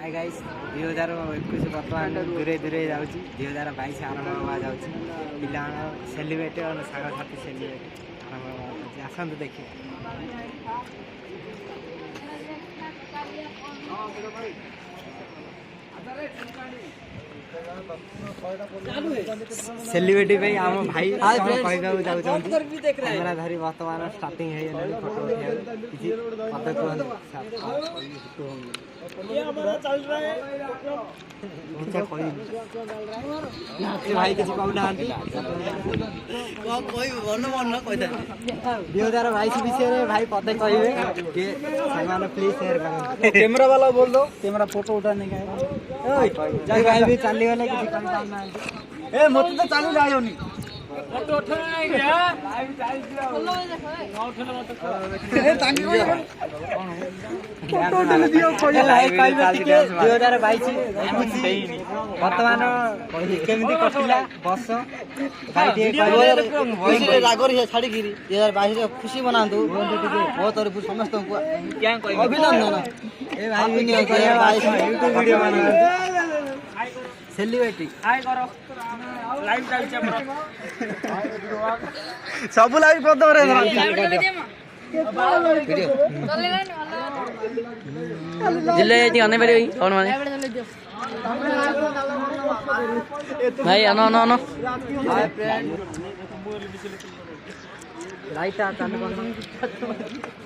hi guys 2021 बर्तमान दूरे दूरे जाऊँ 2022 आरंभ हवा जाऊँ पिला सेलिब्रेट और साथी सेलिब्रेट आरंभ हवा आसतु देखिए सेलिब्रिटी भाई आम भाई कहवाक जाऊँ कैमेरा धरी बर्तमान स्टार्टिंग फोटो भाई किसी कहना 2022 विषय भाई पते कहे प्लीज शेयर कर कैमरा वाला बोल दो कैमरा फोटो उठाने का भाई भी चली गले किसी कम काम ना ए मत तो चालू जाओनी फोटो उठाना है क्या लाइव चालू दिया ए तांगी फोटो उठा दियो कोई लाइव 2022 वर्तमान केमिति कटिला वर्ष भाई टे रागोर हे छाडी गिरी 2022 रे खुशी मनांतु बहुत तरफ समस्त को क्या कहबो अभिनंदन ए भाई भी 2022 यूट्यूब वीडियो बना सेलिब्रिटी हाय करो लाइव चल छ सब लाइव कर दो रे वीडियो जिले जी आने वाले कौन माने भाई आनो आनो आनो हाय फ्रेंड लाइट आ चालू कर